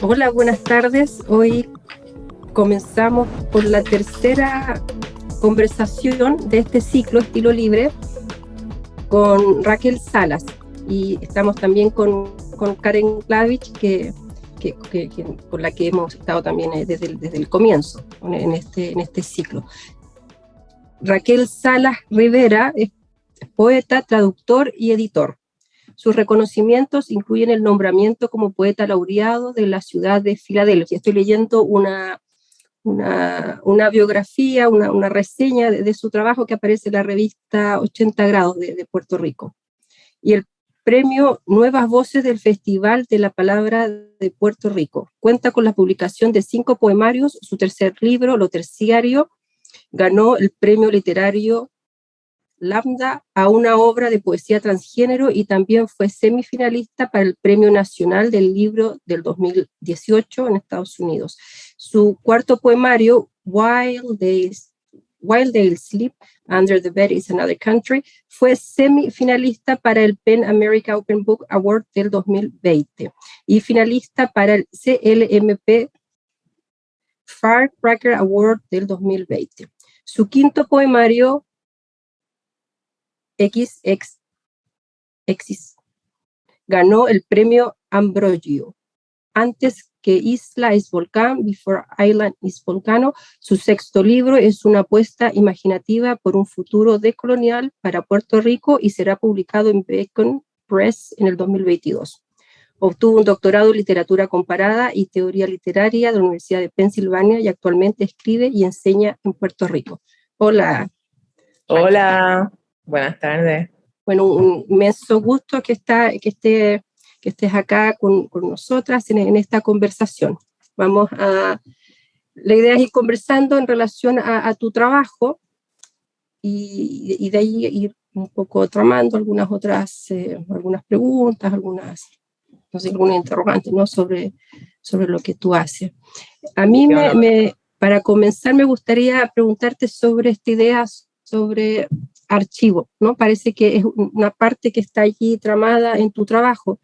Hola, buenas tardes. Hoy comenzamos con la tercera conversación de este ciclo Estilo Libre con Raquel Salas, y estamos también con Karen Klavich, con la que hemos estado también desde el comienzo en este ciclo. Raquel Salas Rivera es poeta, traductor y editor. Sus reconocimientos incluyen el nombramiento como poeta laureado de la ciudad de Filadelfia. Estoy leyendo una biografía, una reseña de su trabajo que aparece en la revista 80 Grados de Puerto Rico. Y el premio Nuevas Voces del Festival de la Palabra de Puerto Rico. Cuenta con la publicación de 5 poemarios. Su tercer libro, Lo Terciario, ganó el premio literario Lambda a una obra de poesía transgénero, y también fue semifinalista para el Premio Nacional del Libro del 2018 en Estados Unidos. Su cuarto poemario, While They Sleep, Under the Bed is Another Country, fue semifinalista para el PEN America Open Book Award del 2020 y finalista para el CLMP Firecracker Award del 2020. Su quinto poemario, XX, ganó el premio Ambrogio. Antes que Isla es Volcán, Before Island is Volcano, su sexto libro es una apuesta imaginativa por un futuro decolonial para Puerto Rico y será publicado en Bacon Press en el 2022. Obtuvo un doctorado en literatura comparada y teoría literaria de la Universidad de Pensilvania y actualmente escribe y enseña en Puerto Rico. Hola. Hola, buenas tardes. Bueno, un inmenso gusto que estés acá con nosotras en esta conversación. La idea es ir conversando en relación a tu trabajo y de ahí ir un poco tramando algunas preguntas, algunas interrogantes, ¿no? sobre lo que tú haces. A mí para comenzar me gustaría preguntarte sobre esta idea sobre archivo, ¿no? Parece que es una parte que está allí tramada en tu trabajo.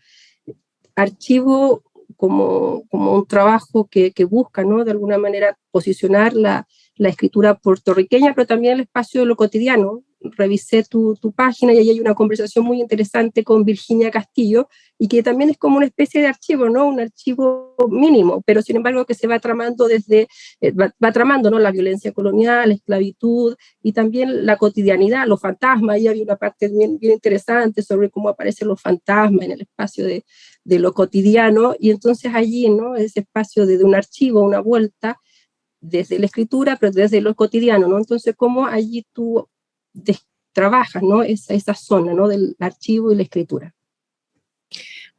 Archivo como un trabajo que busca, ¿no? De alguna manera posicionar la escritura puertorriqueña, pero también el espacio de lo cotidiano. Revisé tu página y ahí hay una conversación muy interesante con Virginia Castillo, y que también es como una especie de archivo, ¿no? Un archivo mínimo, pero sin embargo que se va tramando va tramando, ¿no? La violencia colonial, la esclavitud y también la cotidianidad, los fantasmas. Ahí había una parte bien interesante sobre cómo aparecen los fantasmas en el espacio de lo cotidiano, y entonces allí, ¿no? Ese espacio de un archivo, una vuelta desde la escritura, pero desde lo cotidiano, ¿no? Entonces, cómo allí tú trabajas, ¿no? Esa zona, ¿no? Del archivo y la escritura.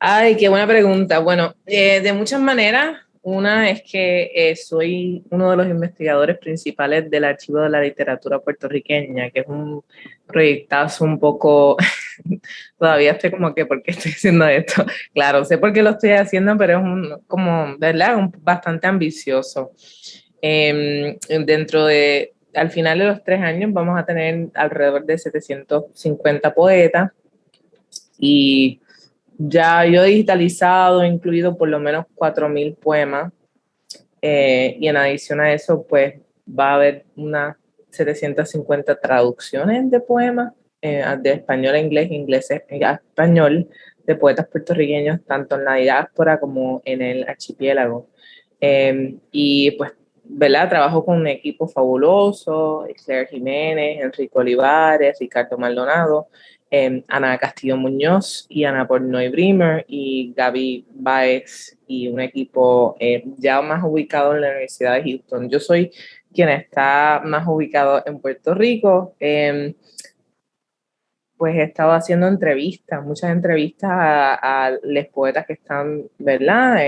Ay, qué buena pregunta. Bueno, de muchas maneras. Una es que soy uno de los investigadores principales del Archivo de la Literatura Puertorriqueña, que es un proyectazo un poco, todavía estoy como que, ¿por qué estoy haciendo esto? Claro, sé por qué lo estoy haciendo, pero es ¿verdad? Bastante ambicioso. Al final de los 3 años vamos a tener alrededor de 750 poetas, y ya yo he digitalizado, incluido por lo menos 4.000 poemas, y en adición a eso, pues va a haber unas 750 traducciones de poemas, de español a inglés, inglés a español, de poetas puertorriqueños, tanto en la diáspora como en el archipiélago. Y pues, ¿verdad? Trabajo con un equipo fabuloso: Claire Jiménez, Enrique Olivares, Ricardo Maldonado, Ana Castillo Muñoz y Ana Pornoy Bremer y Gaby Baez, y un equipo ya más ubicado en la Universidad de Houston. Yo soy quien está más ubicado en Puerto Rico. Pues he estado haciendo muchas entrevistas a los poetas que están, ¿verdad?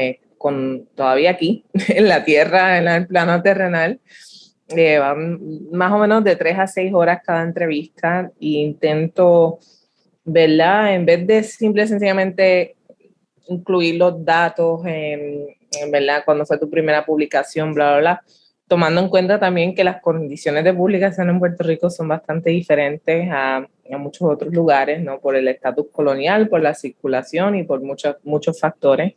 Todavía aquí, en la tierra, en el plano terrenal. Van más o menos de 3 a 6 horas cada entrevista, e intento, ¿verdad? En vez de sencillamente incluir los datos ¿verdad? Cuando fue tu primera publicación, bla, bla, bla, tomando en cuenta también que las condiciones de publicación en Puerto Rico son bastante diferentes a muchos otros lugares, ¿no? Por el estatus colonial, por la circulación y por muchos factores.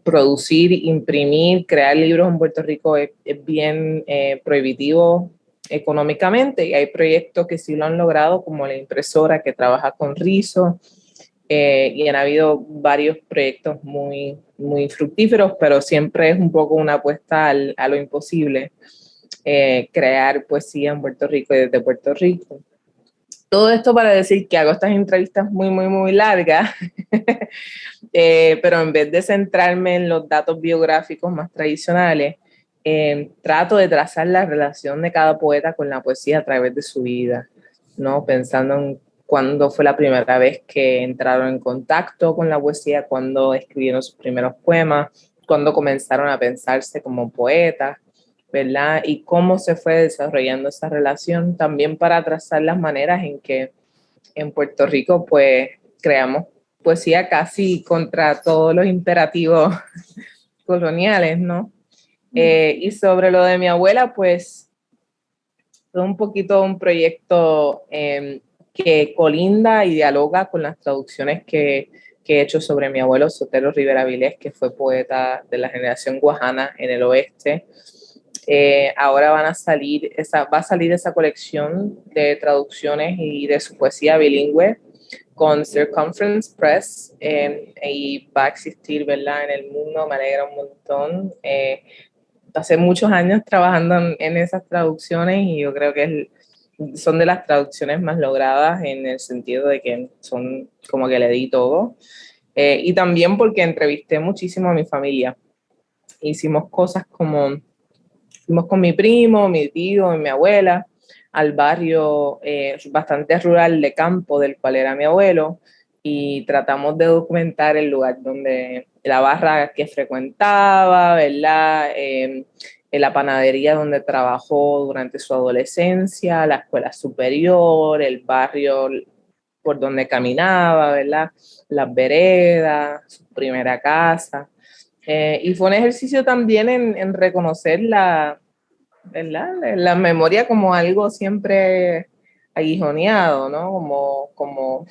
producir, imprimir, crear libros en Puerto Rico es bien prohibitivo económicamente, y hay proyectos que sí lo han logrado, como la impresora que trabaja con rizo, y han habido varios proyectos muy, muy fructíferos, pero siempre es un poco una apuesta a lo imposible, crear poesía en Puerto Rico y desde Puerto Rico. Todo esto para decir que hago estas entrevistas muy, muy, muy largas, pero en vez de centrarme en los datos biográficos más tradicionales, trato de trazar la relación de cada poeta con la poesía a través de su vida, ¿no? Pensando en cuándo fue la primera vez que entraron en contacto con la poesía, cuándo escribieron sus primeros poemas, cuándo comenzaron a pensarse como poetas, ¿verdad? Y cómo se fue desarrollando esa relación, también para trazar las maneras en que en Puerto Rico pues creamos poesía casi contra todos los imperativos coloniales, ¿no? Y sobre lo de mi abuela, pues fue un poquito un proyecto que colinda y dialoga con las traducciones que he hecho sobre mi abuelo Sotero Rivera Vilés, que fue poeta de la generación guajana en el oeste. Ahora va a salir esa colección de traducciones y de su poesía bilingüe con Circumference Press, y va a existir, ¿verdad?, en el mundo. Me alegra un montón. Pasé muchos años trabajando en esas traducciones, y yo creo que son de las traducciones más logradas, en el sentido de que son como que le di todo. Y también porque entrevisté muchísimo a mi familia. Hicimos cosas como, fuimos con mi primo, mi tío y mi abuela al barrio bastante rural de campo del cual era mi abuelo, y tratamos de documentar el lugar donde, la barra que frecuentaba, ¿verdad? La panadería donde trabajó durante su adolescencia, la escuela superior, el barrio por donde caminaba, ¿verdad? Las veredas, su primera casa. Y fue un ejercicio también en reconocer ¿verdad? La memoria como algo siempre aguijoneado, ¿no? Como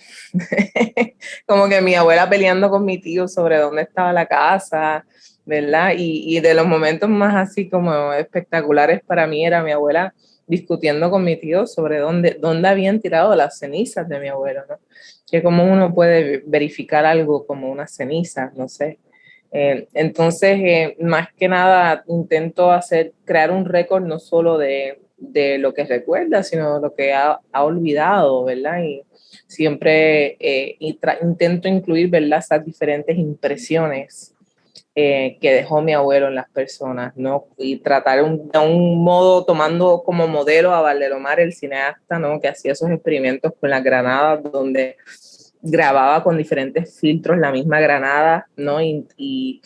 como que mi abuela peleando con mi tío sobre dónde estaba la casa, ¿verdad? Y de los momentos más así como espectaculares para mí era mi abuela discutiendo con mi tío sobre dónde habían tirado las cenizas de mi abuelo, ¿no? Que como uno puede verificar algo como unas cenizas, no sé. Entonces, más que nada, intento crear un récord no solo de lo que recuerda, sino lo que ha olvidado, ¿verdad? Y siempre intento incluir, ¿verdad?, esas diferentes impresiones que dejó mi abuelo en las personas, ¿no? Y tratar de un modo, tomando como modelo a Valdelomar, el cineasta, ¿no?, que hacía esos experimentos con las granadas, donde grababa con diferentes filtros la misma granada, ¿no? Y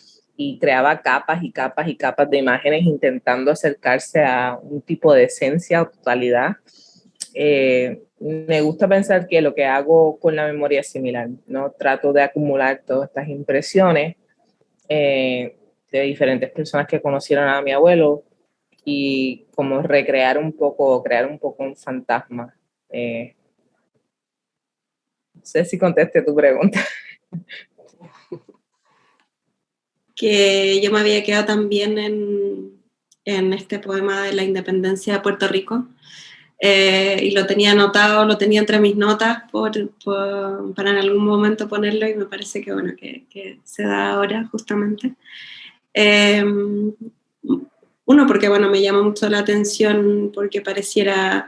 creaba capas y capas y capas de imágenes, intentando acercarse a un tipo de esencia o totalidad. Me gusta pensar que lo que hago con la memoria es similar, ¿no? Trato de acumular todas estas impresiones de diferentes personas que conocieron a mi abuelo, y como recrear un poco, crear un poco un fantasma. No sé si contesté tu pregunta. Que yo me había quedado también en este poema de la independencia de Puerto Rico, y lo tenía anotado, lo tenía entre mis notas para en algún momento ponerlo, y me parece que, bueno, que se da ahora justamente. Uno, porque, bueno, me llama mucho la atención, porque pareciera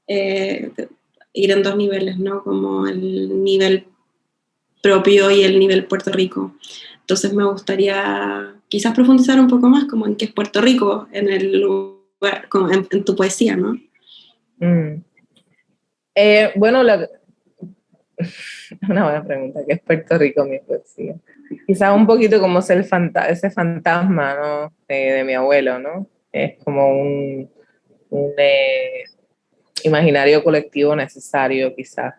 ir en dos niveles, ¿no? Como el nivel propio y el nivel Puerto Rico. Entonces me gustaría quizás profundizar un poco más como en qué es Puerto Rico en el lugar, como en tu poesía, ¿no? Bueno, una buena pregunta, ¿qué es Puerto Rico mi poesía? Quizás un poquito como ese fantasma, ¿no?, de mi abuelo, ¿no? Es como un imaginario colectivo necesario quizás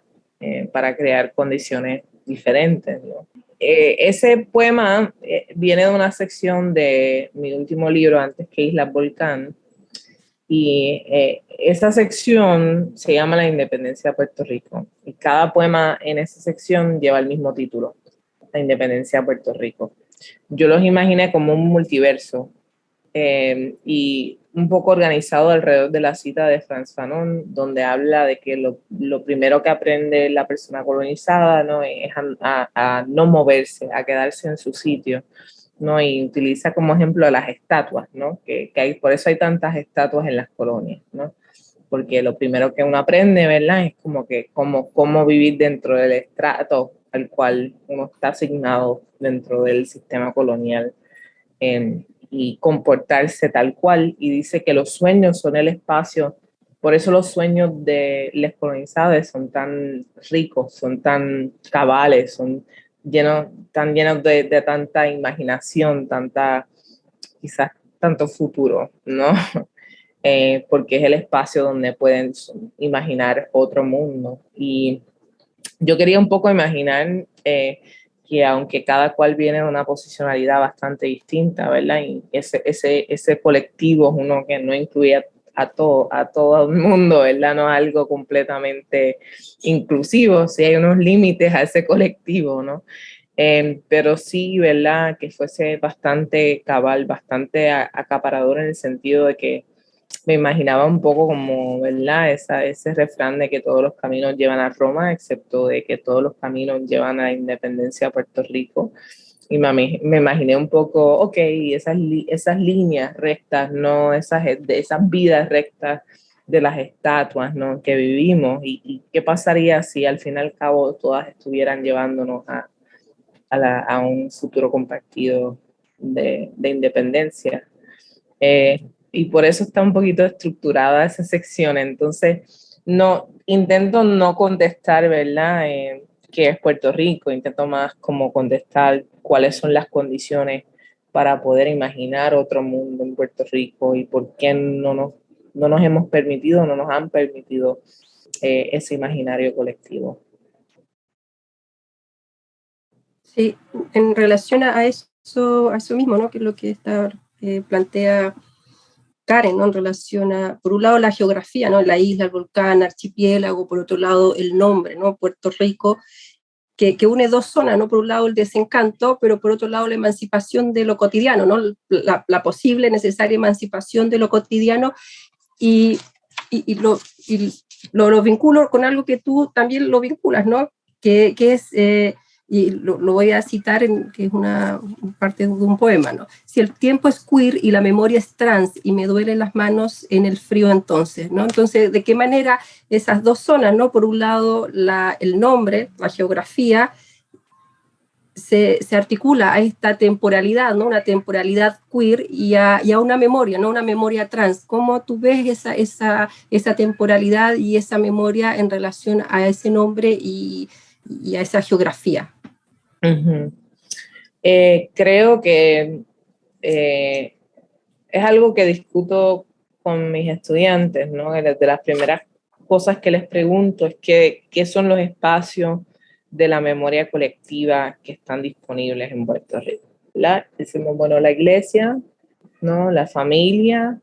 para crear condiciones diferentes, ¿no? Ese poema viene de una sección de mi último libro, Antes que Islas Volcán, y esa sección se llama La Independencia de Puerto Rico, y cada poema en esa sección lleva el mismo título, La Independencia de Puerto Rico. yo los imaginé como un multiverso y un poco organizado alrededor de la cita de Frantz Fanon, donde habla de que lo primero que aprende la persona colonizada, ¿no? Es a no moverse, a quedarse en su sitio, ¿no? Y utiliza como ejemplo las estatuas, ¿no? Que hay, por eso hay tantas estatuas en las colonias, ¿no? Porque lo primero que uno aprende, ¿verdad? Es como que cómo vivir dentro del estrato al cual uno está asignado dentro del sistema colonial y comportarse tal cual. Y dice que los sueños son el espacio, por eso los sueños de los colonizados son tan ricos, son tan cabales, son tan llenos de tanta imaginación, quizás tanto futuro, ¿no? Porque es el espacio donde pueden imaginar otro mundo. Y yo quería un poco imaginar que aunque cada cual viene de una posicionalidad bastante distinta, ¿verdad? Y ese colectivo es uno que no incluye a todo el mundo, ¿verdad? No es algo completamente inclusivo, sí hay unos límites a ese colectivo, ¿no? Pero sí, ¿verdad? Que fuese bastante cabal, bastante acaparador en el sentido de que me imaginaba un poco como, ¿verdad? Ese refrán de que todos los caminos llevan a Roma, excepto de que todos los caminos llevan a la independencia de Puerto Rico. Y me imaginé un poco, ok, esas líneas rectas, ¿no? De esas vidas rectas de las estatuas, ¿no? Que vivimos y qué pasaría si al fin y al cabo todas estuvieran llevándonos a un futuro compartido de independencia. Y por eso está un poquito estructurada esa sección. Entonces, intento no contestar, ¿verdad? ¿Qué es Puerto Rico? Intento más como contestar cuáles son las condiciones para poder imaginar otro mundo en Puerto Rico y por qué no nos hemos permitido, no nos han permitido ese imaginario colectivo. Sí, en relación a eso mismo, ¿no? Que es lo que plantea Karen, ¿no? En relación a, por un lado, la geografía, ¿no? La isla, el volcán, archipiélago, por otro lado, el nombre, ¿no? Puerto Rico, que une dos zonas, ¿no? Por un lado, el desencanto, pero por otro lado, la emancipación de lo cotidiano, ¿no? La posible, necesaria emancipación de lo cotidiano y lo vinculo con algo que tú también lo vinculas, ¿no? Que es, y lo voy a citar, que es una parte de un poema, ¿no? Si el tiempo es queer y la memoria es trans y me duelen las manos en el frío entonces, ¿no? Entonces, ¿de qué manera esas dos zonas, ¿no? Por un lado, el nombre, la geografía, se articula a esta temporalidad, ¿no? Una temporalidad queer y a una memoria, ¿no? Una memoria trans. ¿Cómo tú ves esa temporalidad y esa memoria en relación a ese nombre y a esa geografía? Uh-huh. Creo que es algo que discuto con mis estudiantes, ¿no? De las primeras cosas que les pregunto es qué son los espacios de la memoria colectiva que están disponibles en Puerto Rico. Decimos, bueno, la iglesia, ¿no? La familia,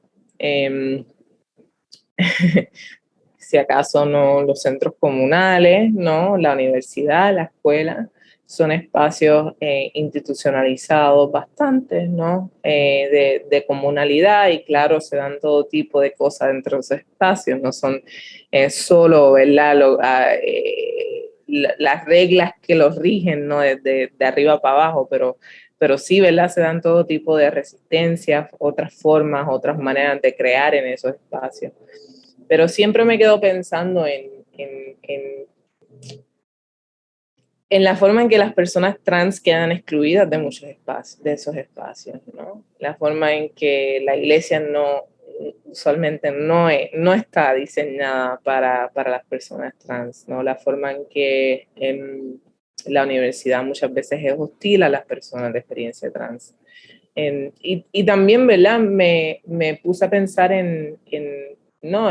si acaso no los centros comunales, ¿no? La universidad, la escuela, son espacios institucionalizados bastante, ¿no? De comunalidad y claro, se dan todo tipo de cosas dentro de esos espacios, no son solo, ¿verdad? Las reglas que los rigen, ¿no? De arriba para abajo, pero sí, ¿verdad? Se dan todo tipo de resistencias, otras formas, otras maneras de crear en esos espacios. Pero siempre me quedo pensando en la forma en que las personas trans quedan excluidas de muchos espacios, de esos espacios, ¿no? La forma en que la iglesia usualmente no está diseñada para las personas trans, ¿no? La forma en que la universidad muchas veces es hostil a las personas de experiencia trans. Y también, ¿verdad? Me puse a pensar no,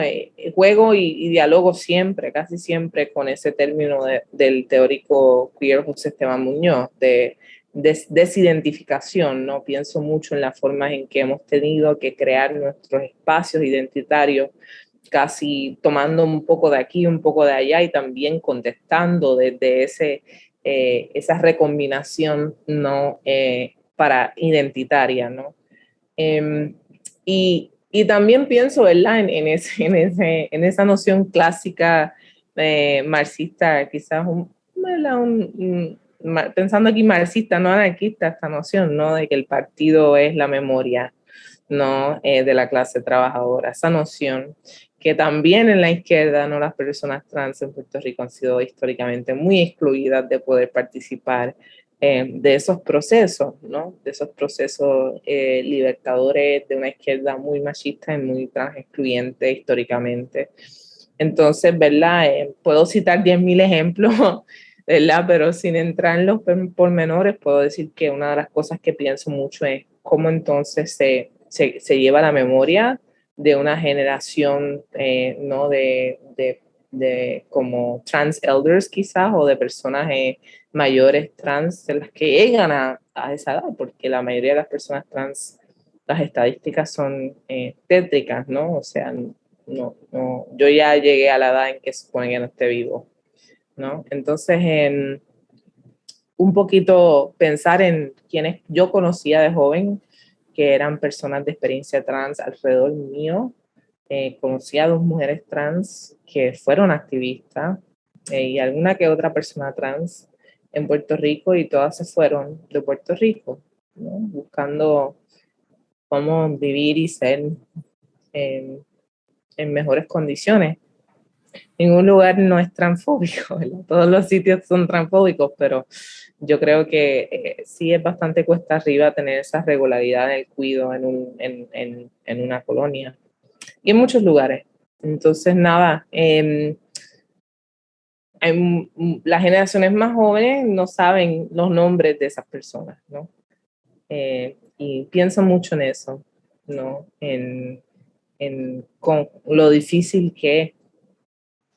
juego y diálogo siempre, casi siempre con ese término del teórico queer José Esteban Muñoz, de desidentificación, ¿no? Pienso mucho en las formas en que hemos tenido que crear nuestros espacios identitarios, casi tomando un poco de aquí, un poco de allá y también contestando desde esa recombinación, ¿no? identitaria, ¿no? Y también pienso, ¿verdad? En esa noción clásica marxista, quizás pensando aquí marxista, no anarquista, esta noción, ¿no? De que el partido es la memoria, ¿no? De la clase trabajadora, esa noción que también en la izquierda, ¿no? Las personas trans en Puerto Rico han sido históricamente muy excluidas de poder participar de esos procesos, ¿no? De esos procesos libertadores de una izquierda muy machista y muy trans excluyente históricamente. Entonces, ¿verdad? Puedo citar 10.000 ejemplos, ¿verdad? Pero sin entrar en los pormenores, puedo decir que una de las cosas que pienso mucho es cómo entonces se lleva la memoria de una generación, ¿no? De como trans elders quizás, o de personas mayores trans en las que llegan a esa edad, porque la mayoría de las personas trans, las estadísticas son tétricas, ¿no? O sea, no, yo ya llegué a la edad en que se supone que no esté vivo, ¿no? Entonces, un poquito pensar en quienes yo conocía de joven, que eran personas de experiencia trans alrededor mío. Conocí a 2 mujeres trans que fueron activistas y alguna que otra persona trans en Puerto Rico, y todas se fueron de Puerto Rico, ¿no? Buscando cómo vivir y ser en mejores condiciones. Ningún lugar no es transfóbico, ¿verdad? Todos los sitios son transfóbicos, pero yo creo que sí es bastante cuesta arriba tener esa regularidad en el cuidado en una colonia y en muchos lugares. Entonces, nada, las generaciones más jóvenes no saben los nombres de esas personas, ¿no? Y pienso mucho en eso, ¿no? Con lo difícil que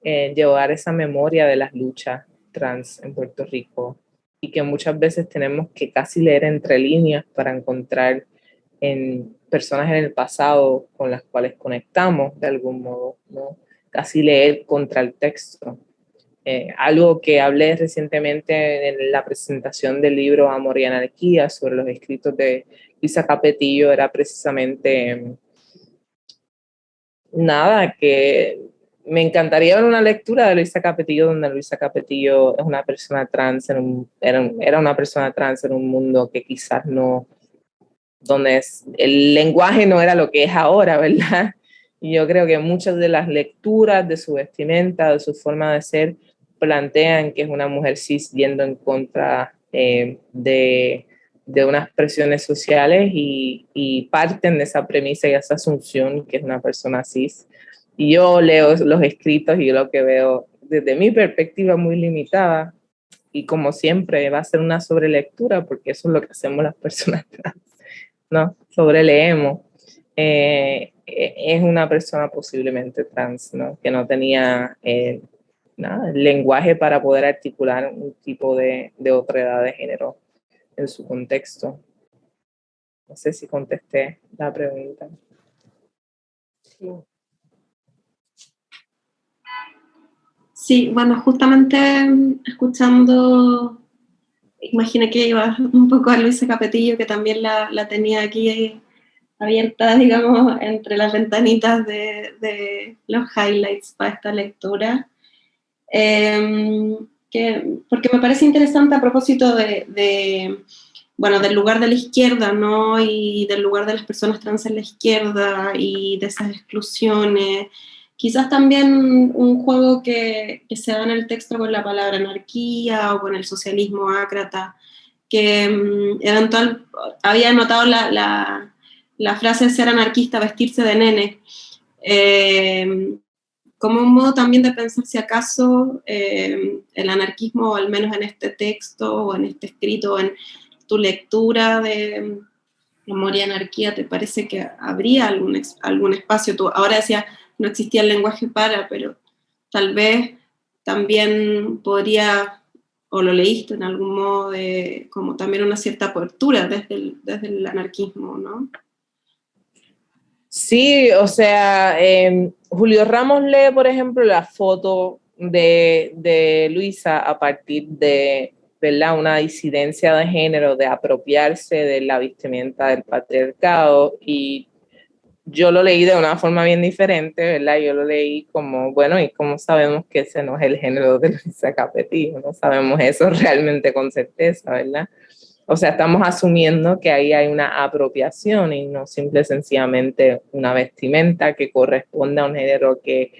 es llevar esa memoria de las luchas trans en Puerto Rico, y que muchas veces tenemos que casi leer entre líneas para encontrar en personas en el pasado con las cuales conectamos de algún modo, ¿no? Casi leer contra el texto. Algo que hablé recientemente en la presentación del libro Amor y Anarquía sobre los escritos de Luisa Capetillo era precisamente nada, que me encantaría ver una lectura de Luisa Capetillo donde Luisa Capetillo es una persona trans, era una persona trans en un mundo que quizás no, donde el lenguaje no era lo que es ahora, ¿verdad? Y yo creo que muchas de las lecturas de su vestimenta, de su forma de ser, plantean que es una mujer cis yendo en contra de unas presiones sociales y parten de esa premisa y esa asunción que es una persona cis. Y yo leo los escritos y lo que veo desde mi perspectiva muy limitada, y como siempre va a ser una sobrelectura porque eso es lo que hacemos las personas trans, ¿no? Sobreleemos. Es una persona posiblemente trans, ¿no? Que no tenía nada, el lenguaje para poder articular un tipo de otra edad de género en su contexto. No sé si contesté la pregunta. Sí. Sí, bueno, justamente escuchando, imaginé que iba un poco a Luisa Capetillo, que también la tenía aquí abierta, digamos, entre las ventanitas de los highlights para esta lectura. Porque me parece interesante a propósito bueno, del lugar de la izquierda, ¿no? Y del lugar de las personas trans en la izquierda y de esas exclusiones. Quizás también un juego que se da en el texto con la palabra anarquía o con el socialismo ácrata, que eventual había notado la frase de ser anarquista, vestirse de nene, como un modo también de pensar si acaso el anarquismo, o al menos en este texto o en este escrito, en tu lectura de Amor y Anarquía, ¿te parece que habría algún espacio? Tú ahora decías, no existía el lenguaje para, pero tal vez también podría, o lo leíste en algún modo, de como también una cierta apertura desde el anarquismo, ¿no? Sí, o sea, Julio Ramos lee, por ejemplo, la foto de Luisa a partir de ¿verdad? Una disidencia de género, de apropiarse de la vestimenta del patriarcado, y yo lo leí de una forma bien diferente, ¿verdad? Yo lo leí como, bueno, ¿y cómo sabemos que ese no es el género de Luisa Capetillo? No sabemos eso realmente con certeza, ¿verdad? O sea, estamos asumiendo que ahí hay una apropiación y no simple sencillamente una vestimenta que corresponde a un género que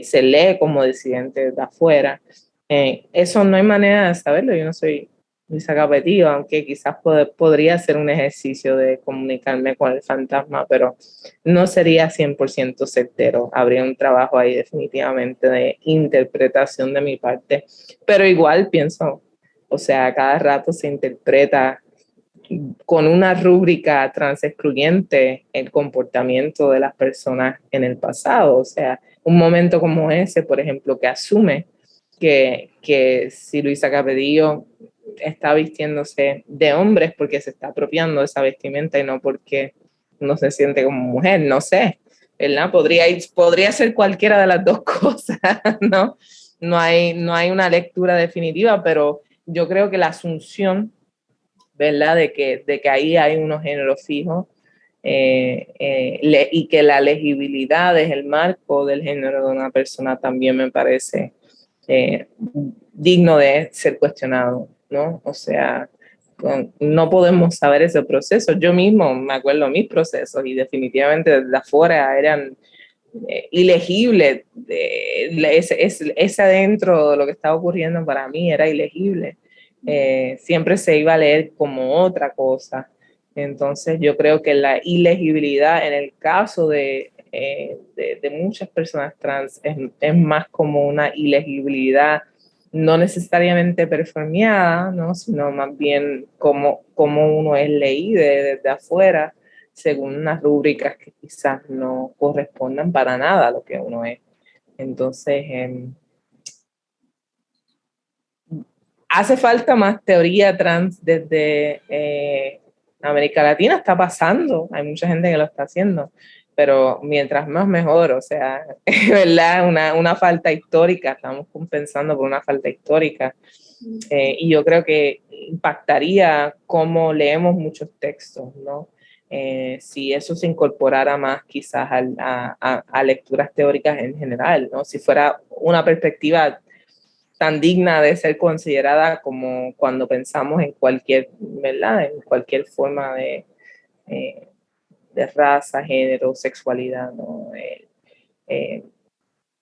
se lee como disidente de afuera. Eso no hay manera de saberlo. Yo no soy Luisa Capetillo, aunque quizás podría ser un ejercicio de comunicarme con el fantasma, pero no sería 100% certero. Habría un trabajo ahí definitivamente de interpretación de mi parte, pero igual pienso, o sea, cada rato se interpreta con una rúbrica transexcluyente el comportamiento de las personas en el pasado. O sea, un momento como ese, por ejemplo, que asume que si Luisa Capetillo está vistiéndose de hombres porque se está apropiando de esa vestimenta y no porque no se siente como mujer, no sé, ¿verdad? Podría ser cualquiera de las dos cosas, ¿no? No hay una lectura definitiva, pero yo creo que la asunción, ¿verdad? De que ahí hay unos géneros fijos y que la legibilidad es el marco del género de una persona también me parece digno de ser cuestionado, ¿no? O sea, no podemos saber ese proceso. Yo mismo me acuerdo de mis procesos y definitivamente desde afuera eran ilegibles. Ese adentro de lo que estaba ocurriendo para mí era ilegible. Siempre se iba a leer como otra cosa. Entonces yo creo que la ilegibilidad en el caso de muchas personas trans es más como una ilegibilidad no necesariamente performeada, ¿no? Sino más bien como uno es leído desde afuera según unas rúbricas que quizás no correspondan para nada a lo que uno es. Entonces, hace falta más teoría trans desde América Latina, está pasando, hay mucha gente que lo está haciendo, pero mientras más mejor, o sea, es verdad, una falta histórica, estamos compensando por una falta histórica, y yo creo que impactaría cómo leemos muchos textos, ¿no? Si eso se incorporara más quizás a lecturas teóricas en general, ¿no? Si fuera una perspectiva tan digna de ser considerada como cuando pensamos en cualquier, ¿verdad? En cualquier forma de raza, género, sexualidad, ¿no?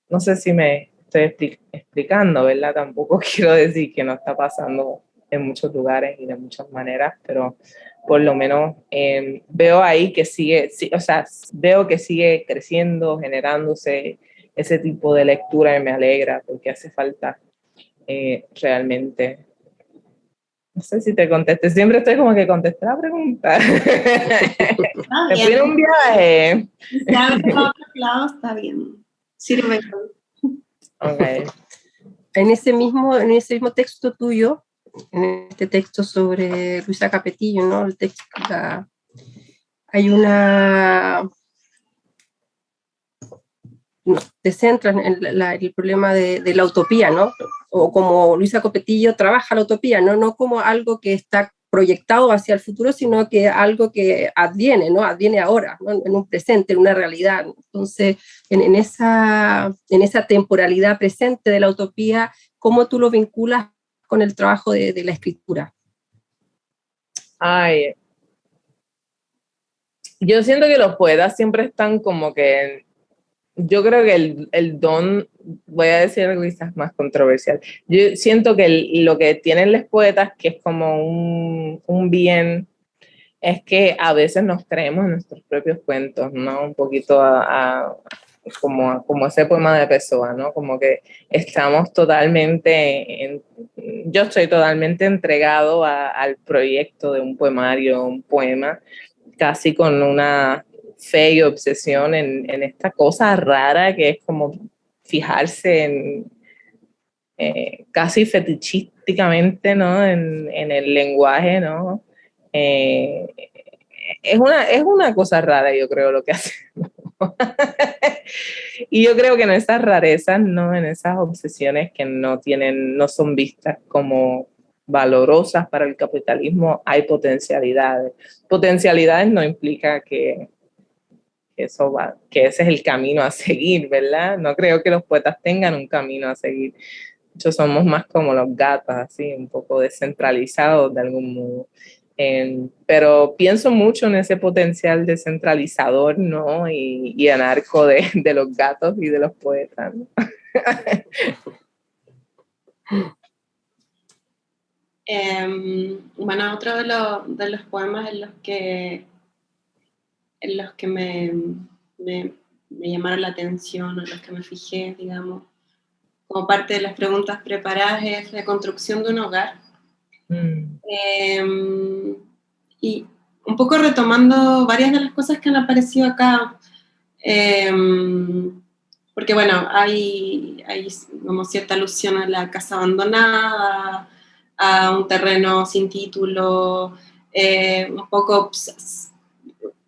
No sé si me estoy explicando, ¿verdad? Tampoco quiero decir que no está pasando en muchos lugares y de muchas maneras, pero por lo menos veo ahí que sigue, sí, o sea, veo que sigue creciendo, generándose ese tipo de lectura y me alegra porque hace falta realmente. No sé si te contesté, siempre estoy como que contesté la pregunta. Me fui en un viaje. Si abres a otros lados, está bien. Sirve. Okay. En ese mismo texto tuyo, en este texto sobre Luisa Capetillo, ¿no? El texto, hay una... No, te centras en el problema de la utopía, ¿no? O como Luisa Capetillo trabaja la utopía, ¿no? No como algo que está proyectado hacia el futuro, sino que algo que adviene, ¿no? Adviene ahora, ¿no? En un presente, en una realidad. Entonces, en esa temporalidad presente de la utopía, ¿cómo tú lo vinculas con el trabajo de la escritura? Ay, yo siento que los poetas siempre están como que, yo creo que el don, voy a decir algo quizás más controversial, yo siento que lo que tienen los poetas, que es como un bien, es que a veces nos creemos en nuestros propios cuentos, ¿no? Un poquito como ese poema de Pessoa, ¿no? Como que estamos totalmente, yo estoy totalmente entregado al proyecto de un poemario, un poema, casi con una fe y obsesión en esta cosa rara que es como fijarse en casi fetichísticamente, ¿no? En el lenguaje, ¿no? Es una cosa rara, yo creo, lo que hace. Y yo creo que en esas rarezas, ¿no? En esas obsesiones que no son vistas como valorosas para el capitalismo, hay potencialidades. Potencialidades no implica que que ese es el camino a seguir, ¿verdad? No creo que los poetas tengan un camino a seguir. Muchos somos más como los gatos, así, un poco descentralizados de algún modo. Pero pienso mucho en ese potencial descentralizador, ¿no? Y anarco de los gatos y de los poetas, ¿no? Bueno, otro de los poemas en los que me llamaron la atención, en los que me fijé, digamos, como parte de las preguntas preparadas, es la construcción de un hogar. Y un poco retomando varias de las cosas que han aparecido acá, porque bueno, hay como cierta alusión a la casa abandonada, a un terreno sin título, un poco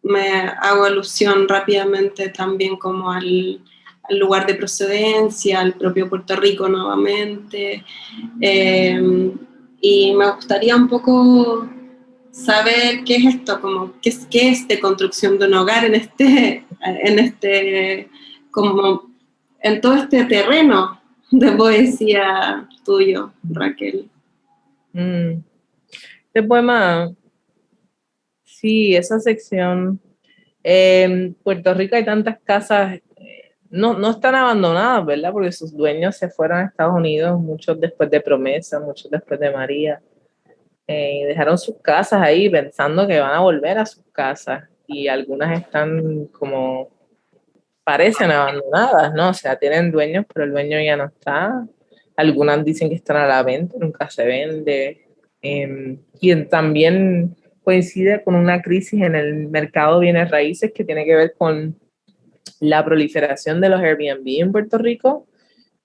me hago alusión rápidamente también como al lugar de procedencia, al propio Puerto Rico nuevamente, y me gustaría un poco saber qué es esto, como qué es de construcción de un hogar como en todo este terreno de poesía tuyo, Raquel. Este poema, sí, esa sección. En Puerto Rico hay tantas casas, no están abandonadas, ¿verdad? Porque sus dueños se fueron a Estados Unidos, muchos después de Promesa, muchos después de María. Dejaron sus casas ahí pensando que van a volver a sus casas y algunas están como, parecen abandonadas, ¿no? O sea, tienen dueños, pero el dueño ya no está. Algunas dicen que están a la venta, nunca se vende. Y también coincide con una crisis en el mercado de bienes raíces que tiene que ver con la proliferación de los Airbnb en Puerto Rico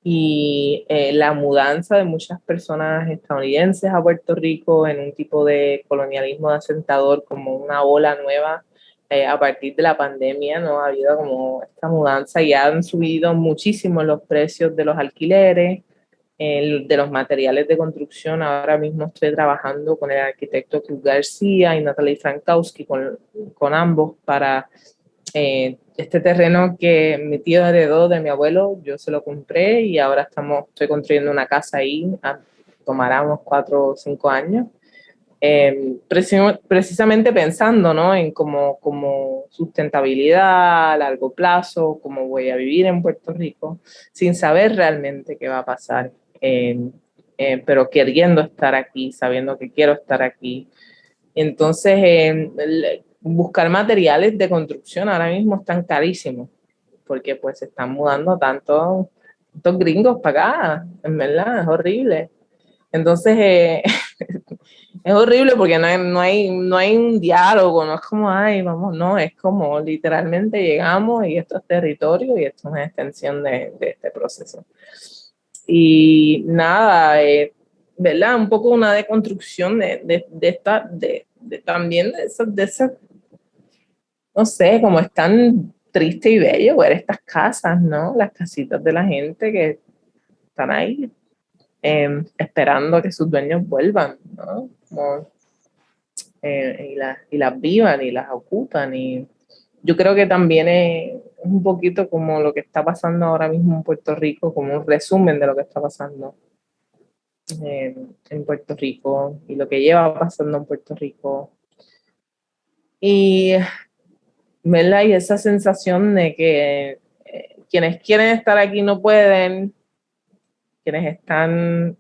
y la mudanza de muchas personas estadounidenses a Puerto Rico en un tipo de colonialismo de asentador, como una ola nueva a partir de la pandemia, ¿no? Ha habido como esta mudanza y han subido muchísimo los precios de los alquileres, de los materiales de construcción. Ahora mismo estoy trabajando con el arquitecto Cruz García y Natalie Frankowski, con ambos, para este terreno que mi tío heredó de mi abuelo. Yo se lo compré y ahora estoy construyendo una casa ahí, tomará unos 4 o 5 años, precisamente pensando, ¿no? En como sustentabilidad a largo plazo, cómo voy a vivir en Puerto Rico, sin saber realmente qué va a pasar, pero queriendo estar aquí, sabiendo que quiero estar aquí. Entonces, buscar materiales de construcción ahora mismo están carísimos, porque pues se están mudando tantos gringos para acá, en verdad, es horrible. Entonces, es horrible porque no hay un diálogo, no es como, ay, vamos, no, es como literalmente llegamos y esto es territorio y esto es una extensión de este proceso. Y nada, ¿verdad? Un poco una deconstrucción también de esas, no sé, como es tan triste y bello ver estas casas, ¿no? Las casitas de la gente que están ahí esperando a que sus dueños vuelvan, ¿no? Como, y las vivan y las ocupan. Y yo creo que también es un poquito como lo que está pasando ahora mismo en Puerto Rico, como un resumen de lo que está pasando en Puerto Rico y lo que lleva pasando en Puerto Rico. Y, ¿verdad? Y esa sensación de que quienes quieren estar aquí no pueden, quienes están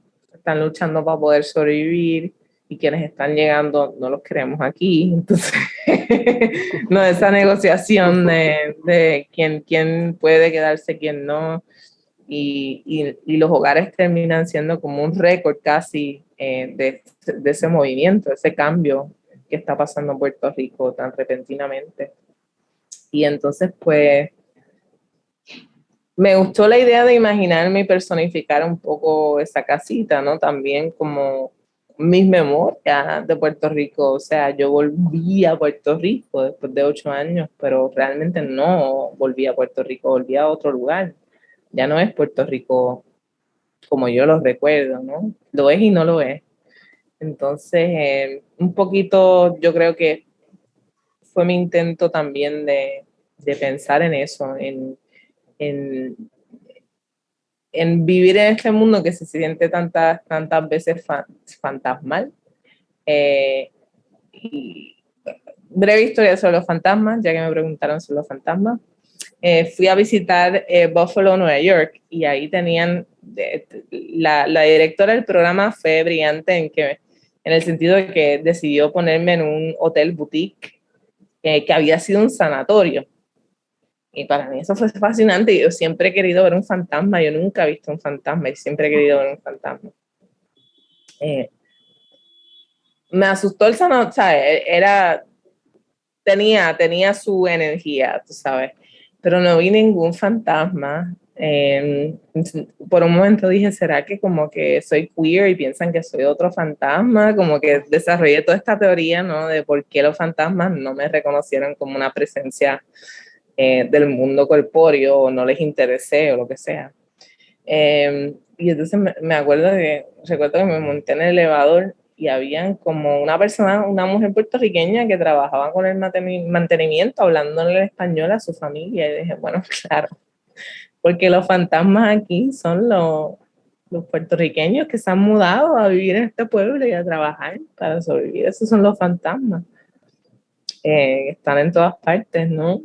luchando para poder sobrevivir y quienes están llegando no los queremos aquí. Entonces, no, esa negociación de quién puede quedarse, quién no. Y los hogares terminan siendo como un récord casi de ese movimiento, ese cambio que está pasando en Puerto Rico tan repentinamente. Y entonces, pues, me gustó la idea de imaginarme y personificar un poco esa casita, ¿no? También como mis memorias de Puerto Rico. O sea, yo volví a Puerto Rico después de 8 años, pero realmente no volví a Puerto Rico, volví a otro lugar. Ya no es Puerto Rico como yo lo recuerdo, ¿no? Lo es y no lo es. Entonces, un poquito, yo creo que fue mi intento también de pensar en eso, en vivir en este mundo que se siente tantas veces fantasmal. Y breve historia sobre los fantasmas, ya que me preguntaron sobre los fantasmas. Fui a visitar Buffalo, Nueva York, y ahí tenían, la directora del programa fue brillante en el sentido de que decidió ponerme en un hotel boutique que había sido un sanatorio. Y para mí eso fue fascinante. Yo siempre he querido ver un fantasma, yo nunca he visto un fantasma y siempre he querido ver un fantasma. Me asustó el sanatorio, ¿sabes? Tenía su energía, tú sabes, pero no vi ningún fantasma. Por un momento dije, ¿será que como que soy queer y piensan que soy otro fantasma? Como que desarrollé toda esta teoría, ¿no? De por qué los fantasmas no me reconocieron como una presencia del mundo corpóreo, o no les interesé, o lo que sea. Y entonces recuerdo que me monté en el elevador y habían como una mujer puertorriqueña que trabajaba con el mantenimiento, hablando en español a su familia, y dije, bueno, claro, porque los fantasmas aquí son los puertorriqueños que se han mudado a vivir en este pueblo y a trabajar para sobrevivir. Esos son los fantasmas. Están en todas partes, ¿no?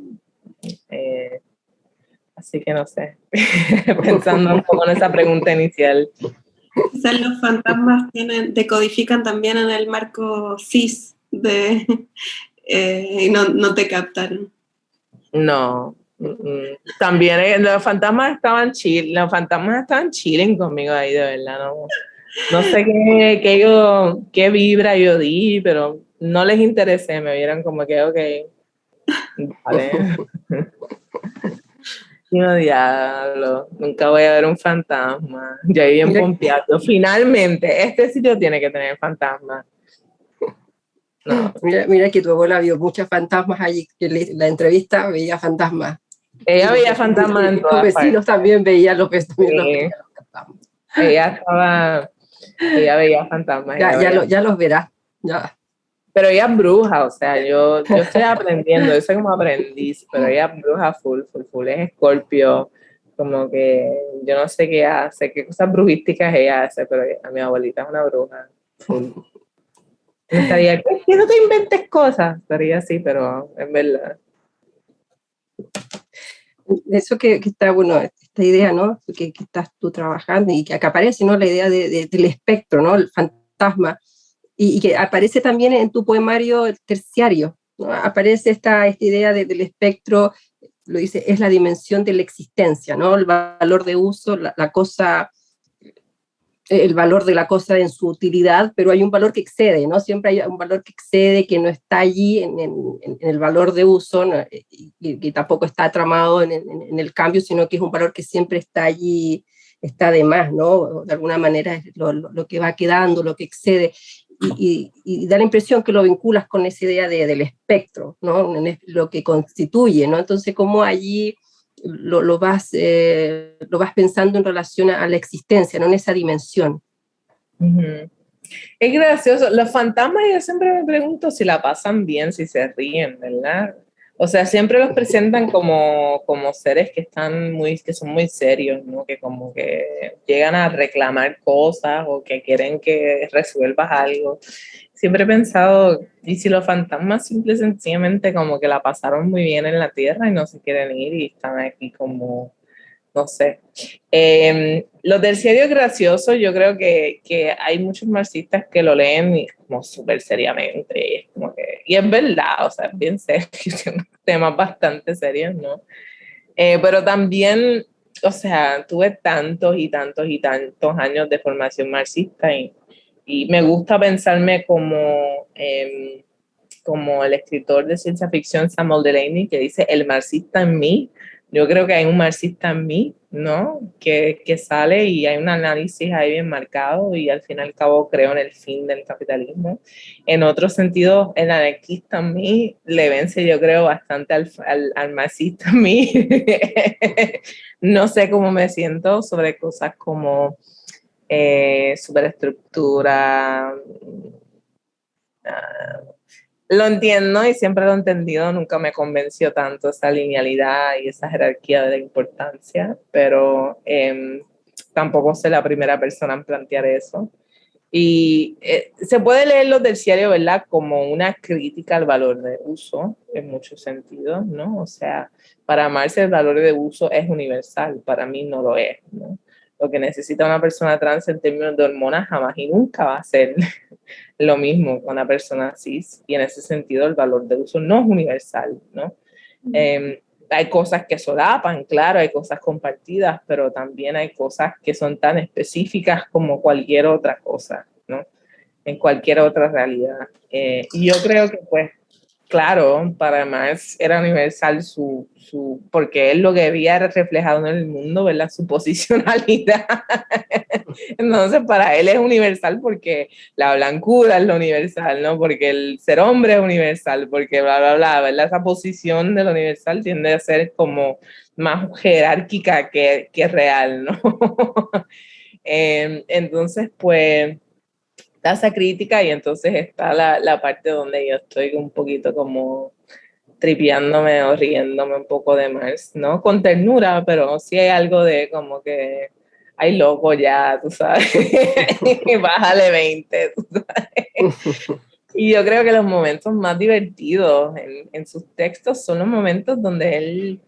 Así que no sé, pensando un poco en esa pregunta inicial. Quizás los fantasmas decodifican también en el marco cis y no te captaron. No. También los fantasmas estaban chilling conmigo ahí, de verdad. No sé qué vibra yo di, pero no les interesé, me vieron como que, ok, vale. Y no, diablo, nunca voy a ver un fantasma. Ya bien pompeado. Finalmente, este sitio tiene que tener fantasmas. No. Mira que tu abuela vio muchos fantasmas allí, que la entrevista veía fantasmas. Ella veía fantasmas en todas partes. Los vecinos también veían los fantasmas. Ella veía fantasmas. Ya los verás. Ya. Pero ella es bruja, o sea, yo estoy aprendiendo, yo soy como aprendiz, pero ella es bruja full, es Escorpio, como que yo no sé qué hace, qué cosas brujísticas ella hace, pero a mi abuelita es una bruja full. Estaría, que no te inventes cosas, estaría así, pero en verdad. Eso que está, bueno, esta idea, ¿no? Que estás tú trabajando y que acá aparece, ¿no? La idea del espectro, ¿no? El fantasma. Y que aparece también en tu poemario terciario, ¿no? Aparece esta idea del espectro, lo dice, es la dimensión de la existencia, ¿no? El valor de uso, la cosa, el valor de la cosa en su utilidad, pero hay un valor que excede, ¿no? Siempre hay un valor que excede, que no está allí en el valor de uso, ¿no? y tampoco está tramado en el cambio, sino que es un valor que siempre está allí, está de más, ¿no? De alguna manera es lo que va quedando, lo que excede. Y da la impresión que lo vinculas con esa idea del espectro, ¿no? Lo que constituye, ¿no? Entonces, cómo allí lo vas pensando en relación a la existencia, ¿no? En esa dimensión. Uh-huh. Es gracioso. Los fantasmas, yo siempre me pregunto si la pasan bien, si se ríen, ¿verdad? O sea, siempre los presentan como seres que son muy serios, ¿no? Que como que llegan a reclamar cosas o que quieren que resuelvas algo. Siempre he pensado, ¿y si los fantasmas simple y sencillamente como que la pasaron muy bien en la tierra y no se quieren ir y están aquí como, no sé? Lo terciario gracioso, yo creo que hay muchos marxistas que lo leen como súper seriamente, y es verdad, o sea, es bien serio, son temas bastante serios, ¿no? Pero también, o sea, tuve tantos años de formación marxista y me gusta pensarme como el escritor de ciencia ficción Samuel Delany, que dice el marxista en mí. Yo creo que hay un marxista en mí, ¿no? Que sale y hay un análisis ahí bien marcado y al fin y al cabo creo en el fin del capitalismo. En otro sentido, el anarquista en mí le vence, yo creo, bastante al marxista en mí. No sé cómo me siento sobre cosas como superestructura. Lo entiendo y siempre lo he entendido, nunca me convenció tanto esa linealidad y esa jerarquía de la importancia, pero tampoco soy la primera persona en plantear eso. Y se puede leer lo terciario, ¿verdad?, como una crítica al valor de uso, en muchos sentidos, ¿no? O sea, para Marx el valor de uso es universal, para mí no lo es, ¿no? Lo que necesita una persona trans en términos de hormonas jamás y nunca va a ser lo mismo con una persona cis, y en ese sentido el valor de uso no es universal, ¿no? Hay cosas que solapan, claro, hay cosas compartidas, pero también hay cosas que son tan específicas como cualquier otra cosa, ¿no? En cualquier otra realidad. Y yo creo que, pues, claro, para Marx era universal porque él lo que había reflejado en el mundo, ¿verdad?, su posicionalidad. Entonces, para él es universal porque la blancura es lo universal, ¿no? Porque el ser hombre es universal, porque bla, bla, bla, ¿verdad? Esa posición de lo universal tiende a ser como más jerárquica que real, ¿no? Entonces, pues, da esa crítica y entonces está la parte donde yo estoy un poquito como tripeándome o riéndome un poco de Marx, ¿no? Con ternura, pero sí hay algo de como que ay, loco ya, tú sabes, bájale 20, tú sabes. Y yo creo que los momentos más divertidos en sus textos son los momentos donde él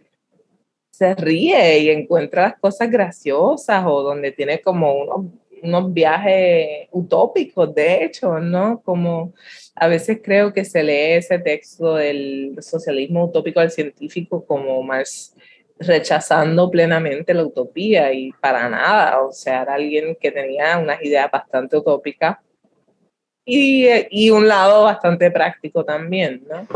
se ríe y encuentra las cosas graciosas o donde tiene como unos viajes utópicos, de hecho, ¿no? Como a veces creo que se lee ese texto del socialismo utópico al científico como más rechazando plenamente la utopía y para nada, o sea, era alguien que tenía unas ideas bastante utópicas y un lado bastante práctico también, ¿no?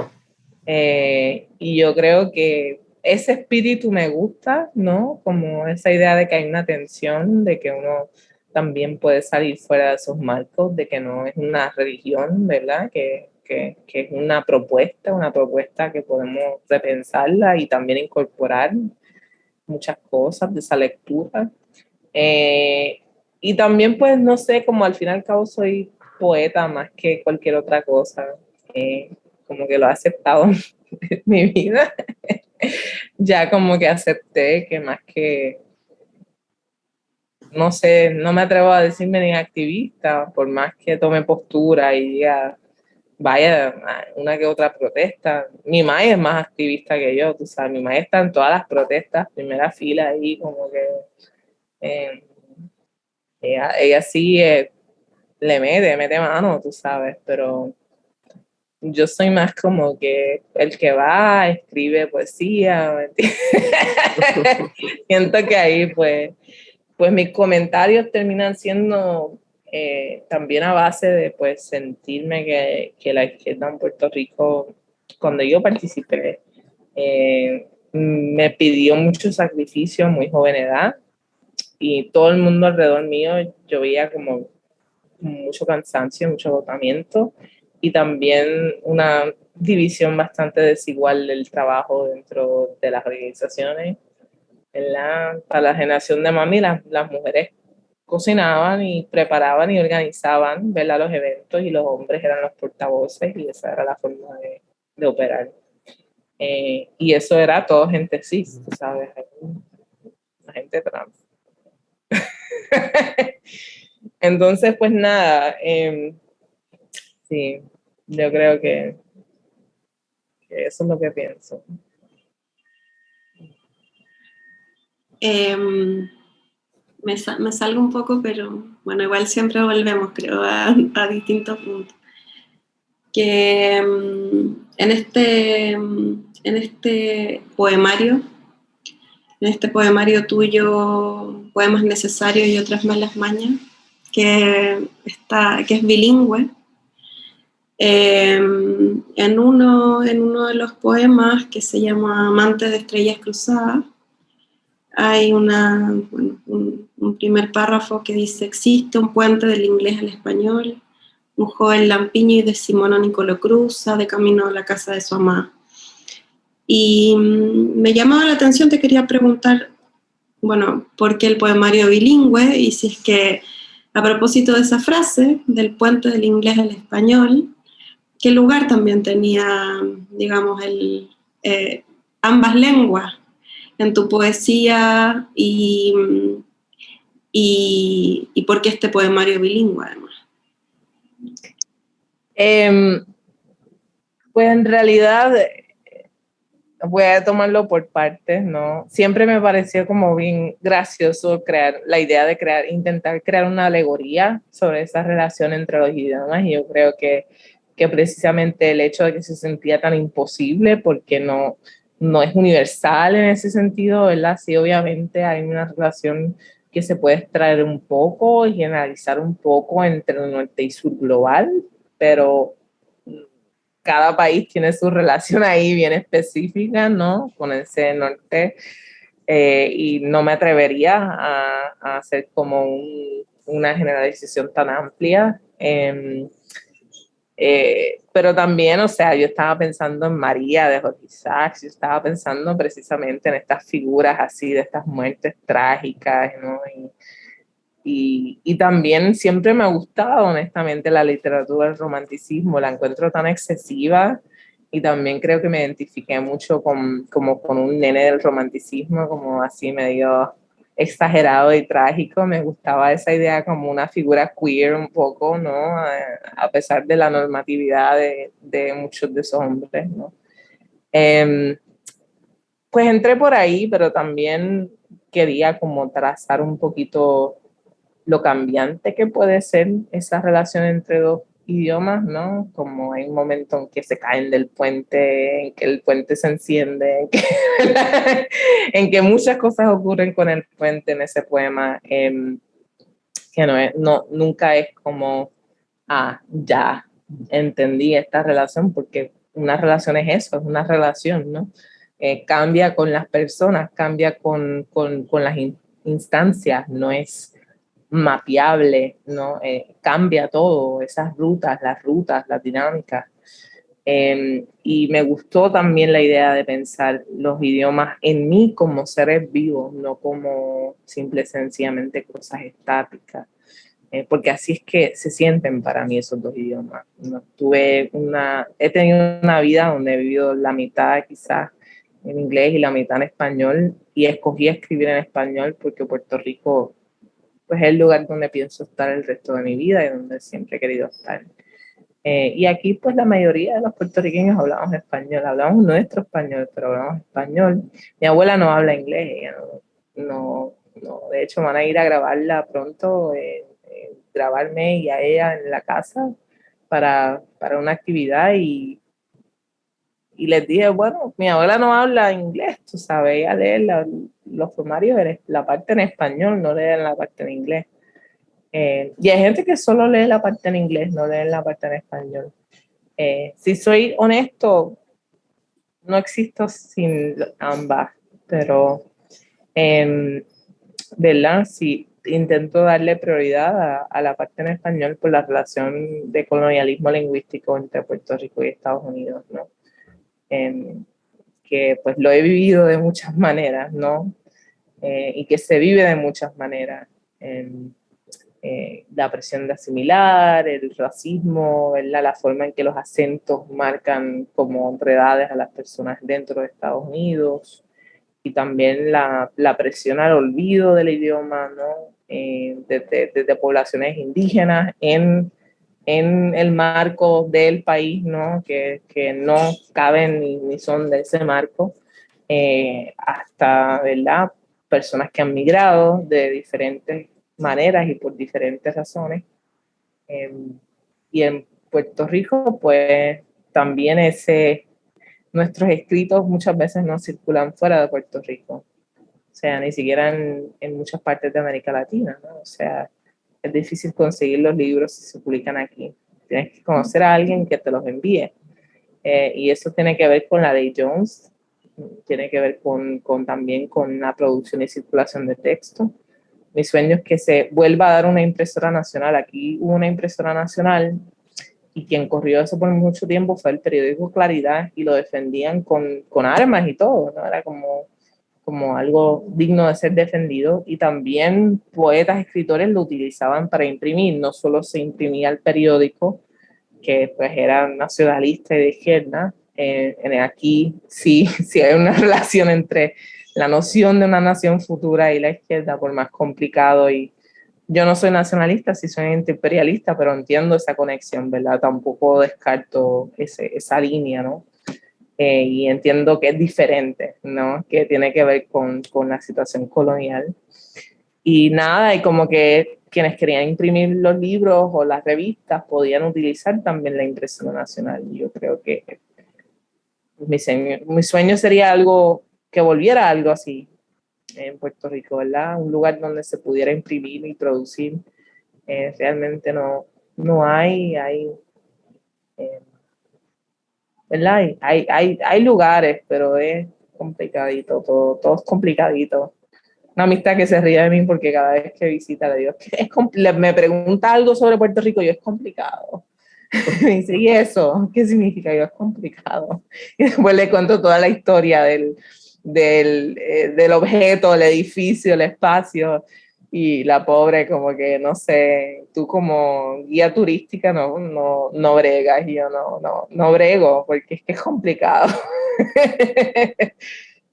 Y yo creo que ese espíritu me gusta, ¿no? Como esa idea de que hay una tensión, de que uno también puede salir fuera de esos marcos, de que no es una religión, ¿verdad? Que es una propuesta que podemos repensarla y también incorporar muchas cosas de esa lectura. Y también, pues, no sé, como al fin y al cabo soy poeta más que cualquier otra cosa. Como que lo he aceptado en mi vida. Ya como que acepté que más que, no sé, no me atrevo a decirme ni activista, por más que tome postura y diga, vaya, una que otra protesta. Mi madre es más activista que yo, tú sabes, mi madre está en todas las protestas, primera fila ahí, como que ella sí le mete mano, tú sabes, pero yo soy más como que el que va, escribe poesía, ¿me entiendes? Siento que ahí pues mis comentarios terminan siendo también a base de pues sentirme que la izquierda en Puerto Rico, cuando yo participé, me pidió mucho sacrificio a muy joven edad y todo el mundo alrededor mío yo veía como mucho cansancio, mucho agotamiento y también una división bastante desigual del trabajo dentro de las organizaciones. Para la generación de mami, las mujeres cocinaban y preparaban y organizaban, ¿verdad?, los eventos y los hombres eran los portavoces y esa era la forma de operar. Y eso era todo gente cis, tú sabes, la gente trans. Entonces, pues nada, sí, yo creo que eso es lo que pienso. Me salgo un poco, pero bueno, igual siempre volvemos, creo, a distintos puntos. Que en este poemario tuyo, Poemas Necesarios y Otras Malas Mañas, que es bilingüe, en uno de los poemas que se llama Amante de Estrellas Cruzadas, hay un primer párrafo que dice: existe un puente del inglés al español, un joven lampiño y decimonónico lo cruza de camino a la casa de su amada. Y me llamaba la atención, te quería preguntar, bueno, ¿por qué el poemario bilingüe? Y si es que a propósito de esa frase, del puente del inglés al español, ¿qué lugar también tenía, digamos, ambas lenguas en tu poesía y por qué este poemario bilingüe, además? Pues en realidad voy a tomarlo por partes, ¿no? Siempre me pareció como bien gracioso la idea de intentar crear una alegoría sobre esa relación entre los idiomas, y yo creo que precisamente el hecho de que se sentía tan imposible, porque no es universal en ese sentido, ¿verdad? Sí, obviamente hay una relación que se puede extraer un poco y generalizar un poco entre el norte y sur global, pero cada país tiene su relación ahí bien específica, ¿no? Con ese norte, y no me atrevería a hacer como una generalización tan amplia. Pero también, o sea, yo estaba pensando en María de Jorge Isaacs, yo estaba pensando precisamente en estas figuras así, de estas muertes trágicas, ¿no? Y también siempre me ha gustado, honestamente, la literatura del romanticismo, la encuentro tan excesiva, y también creo que me identifiqué mucho como con un nene del romanticismo, como así medio exagerado y trágico. Me gustaba esa idea como una figura queer un poco, ¿no? A pesar de la normatividad de muchos de esos hombres, ¿no? Pues entré por ahí, pero también quería como trazar un poquito lo cambiante que puede ser esa relación entre dos idiomas, ¿no? Como hay un momento en que se caen del puente, en que el puente se enciende, en que muchas cosas ocurren con el puente en ese poema, que nunca es como, ya entendí esta relación, porque una relación es eso, es una relación, ¿no? Cambia con las personas, cambia con las instancias, no es mapeable, ¿no? Cambia todo, esas rutas, las dinámicas. Y me gustó también la idea de pensar los idiomas en mí como seres vivos, no como simple sencillamente cosas estáticas. Porque así es que se sienten para mí esos dos idiomas. No, he tenido una vida donde he vivido la mitad quizás en inglés y la mitad en español, y escogí escribir en español porque Puerto Rico pues es el lugar donde pienso estar el resto de mi vida y donde siempre he querido estar. Y aquí pues la mayoría de los puertorriqueños hablamos español, hablamos nuestro español, pero hablamos español. Mi abuela no habla inglés, ella no, de hecho van a ir a grabarla pronto, grabarme y a ella en la casa para una actividad, y les dije, bueno, mi abuela no habla inglés, tú sabes, ella lee los formarios, la parte en español, no lee la parte en inglés. Y hay gente que solo lee la parte en inglés, no lee la parte en español. Si soy honesto, no existo sin ambas, pero ¿verdad? Sí, intento darle prioridad a la parte en español por la relación de colonialismo lingüístico entre Puerto Rico y Estados Unidos, ¿no? Que pues lo he vivido de muchas maneras, ¿no? Y que se vive de muchas maneras. La presión de asimilar, el racismo, ¿verdad? La forma en que los acentos marcan como enredades a las personas dentro de Estados Unidos, y también la presión al olvido del idioma, ¿no? Desde poblaciones indígenas en el marco del país, ¿no? Que no caben ni son de ese marco, hasta, ¿verdad? Personas que han migrado de diferentes maneras y por diferentes razones. Y en Puerto Rico, pues también nuestros escritos muchas veces no circulan fuera de Puerto Rico. O sea, ni siquiera en muchas partes de América Latina, ¿no? O sea, es difícil conseguir los libros si se publican aquí. Tienes que conocer a alguien que te los envíe. Y eso tiene que ver con la ley Jones, tiene que ver también con la producción y circulación de texto. Mi sueño es que se vuelva a dar una impresora nacional. Aquí hubo una impresora nacional, y quien corrió eso por mucho tiempo fue el periódico Claridad, y lo defendían con armas y todo, ¿no? Era como como algo digno de ser defendido, y también poetas, escritores lo utilizaban para imprimir. No solo se imprimía el periódico, que pues era nacionalista y de izquierda. Aquí sí, sí hay una relación entre la noción de una nación futura y la izquierda, por más complicado. Y yo no soy nacionalista, sí soy antiimperialista, pero entiendo esa conexión, ¿verdad? Tampoco descarto esa línea, ¿no? Y entiendo que es diferente, ¿no? Que tiene que ver con la situación colonial. Y nada, y como que quienes querían imprimir los libros o las revistas podían utilizar también la impresión nacional. Y yo creo que mi sueño sería algo, que volviera algo así en Puerto Rico, ¿verdad? Un lugar donde se pudiera imprimir y producir. Realmente no hay, eh, ¿verdad? Hay lugares, pero es complicadito, todo es complicadito. Una amistad que se ríe de mí porque cada vez que visita le digo, me pregunta algo sobre Puerto Rico, yo, es complicado. Me dice, ¿y eso? ¿Qué significa? Yo, es complicado. Y después le cuento toda la historia del objeto, el edificio, el espacio, y la pobre como que, no sé, tú como guía turística no bregas, y yo no brego, porque es que es complicado.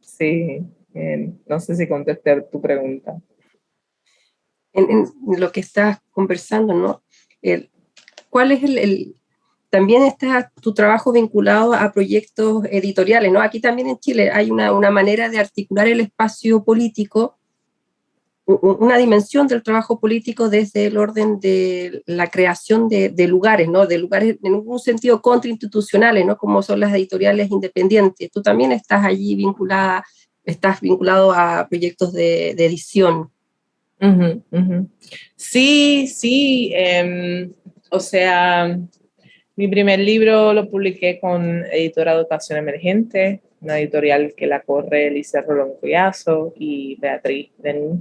Sí, no sé si contesté tu pregunta. En lo que estás conversando, ¿no? ¿Cuál es también está tu trabajo vinculado a proyectos editoriales, ¿no? Aquí también en Chile hay una manera de articular el espacio político, una dimensión del trabajo político desde el orden de la creación de lugares, ¿no? De lugares en un sentido contrainstitucionales, ¿no? Como son las editoriales independientes. Tú también estás allí estás vinculado a proyectos de edición. Uh-huh, uh-huh. Sí, o sea, mi primer libro lo publiqué con Editora Educación Emergente, una editorial que la corre Elisa Rolón Collazo y Beatriz Denis.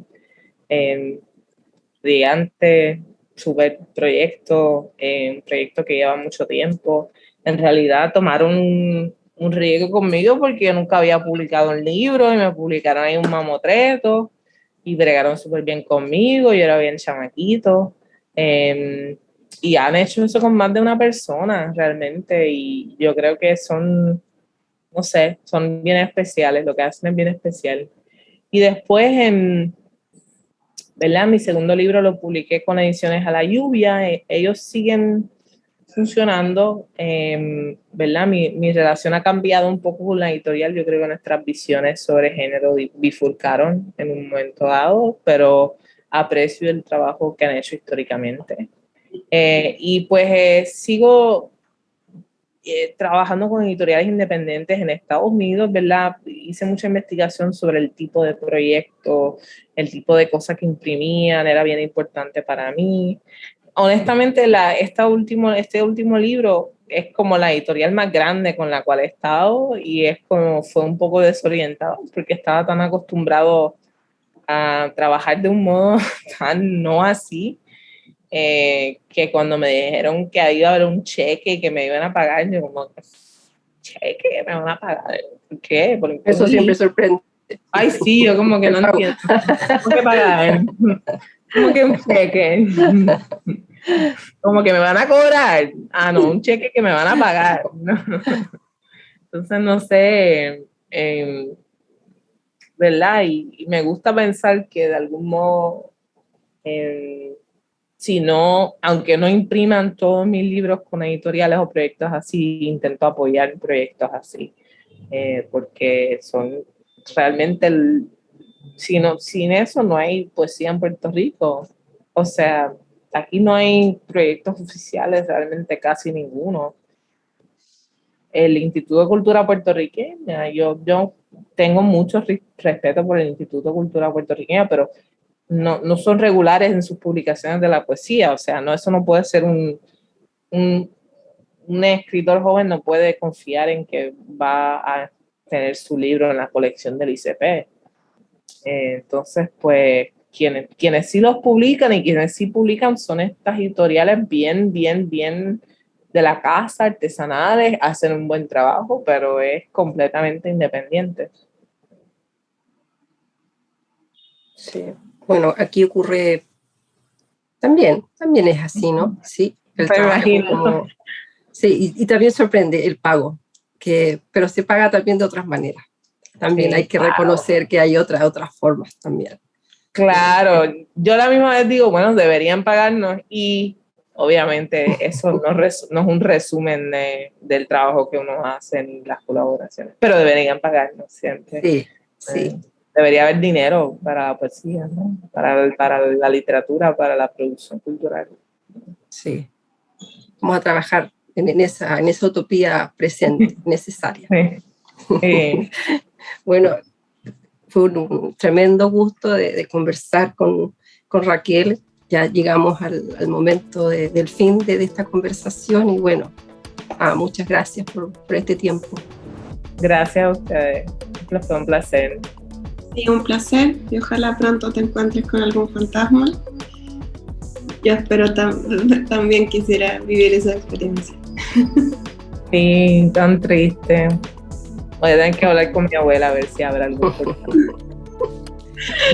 Brillante, súper proyecto, un proyecto que lleva mucho tiempo. En realidad tomaron un riesgo conmigo porque yo nunca había publicado un libro y me publicaron ahí un mamotreto y bregaron súper bien conmigo, yo era bien chamaquito. Y han hecho eso con más de una persona realmente, y yo creo que son, no sé, son bien especiales, lo que hacen es bien especial. Y después ¿verdad? Mi segundo libro lo publiqué con Ediciones a la Lluvia. Ellos siguen funcionando, ¿verdad? Mi relación ha cambiado un poco con la editorial. Yo creo que nuestras visiones sobre género bifurcaron en un momento dado, pero aprecio el trabajo que han hecho históricamente. Y pues sigo trabajando con editoriales independientes en Estados Unidos, ¿verdad? Hice mucha investigación sobre el tipo de proyecto, el tipo de cosas que imprimían, era bien importante para mí. Honestamente, este último libro es como la editorial más grande con la cual he estado, y fue un poco desorientado porque estaba tan acostumbrado a trabajar de un modo tan no así. Que cuando me dijeron que iba a haber un cheque y que me iban a pagar, yo como, ¿cheque? ¿Me van a pagar? ¿Por qué? Eso siempre sorprende. Ay, sí, yo como que no entiendo. ¿Cómo que pagar? ¿Cómo que un cheque? Como que me van a cobrar. Ah, no, un cheque que me van a pagar. Entonces, no sé, ¿verdad? Y me gusta pensar que de algún modo... si no, aunque no impriman todos mis libros con editoriales o proyectos así, intento apoyar proyectos así, porque son realmente, sin eso no hay poesía en Puerto Rico. O sea, aquí no hay proyectos oficiales, realmente casi ninguno. El Instituto de Cultura Puertorriqueña, yo tengo mucho respeto por el Instituto de Cultura Puertorriqueña, pero no son regulares en sus publicaciones de la poesía. O sea, eso no puede ser un escritor joven no puede confiar en que va a tener su libro en la colección del ICP. Entonces, pues, quienes sí los publican y quienes sí publican son estas editoriales bien de la casa, artesanales, hacen un buen trabajo, pero es completamente independiente. Sí. Bueno, aquí ocurre también es así, ¿no? Sí, el Me trabajo imagino. sí, y también sorprende el pago, pero se paga también de otras maneras. También Sí, hay que claro. reconocer que hay otras formas también. Claro, yo a la misma vez digo, bueno, deberían pagarnos y obviamente eso no es un resumen del trabajo que uno hace en las colaboraciones, pero deberían pagarnos siempre. Sí, sí. Debería haber dinero para la poesía, ¿no? Para la literatura, para la producción cultural. Sí. Vamos a trabajar en esa utopía presente, necesaria. Sí. Sí. Bueno, fue un tremendo gusto de conversar con Raquel. Ya llegamos al momento del fin de esta conversación y bueno, muchas gracias por este tiempo. Gracias a ustedes. Fue un placer. Sí, un placer y ojalá pronto te encuentres con algún fantasma. Yo espero también quisiera vivir esa experiencia. Sí, tan triste. Voy a tener que hablar con mi abuela a ver si habrá algún problema.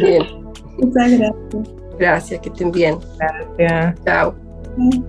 Bien. Muchas gracias. Gracias, que estén bien. Gracias. Chao. Sí.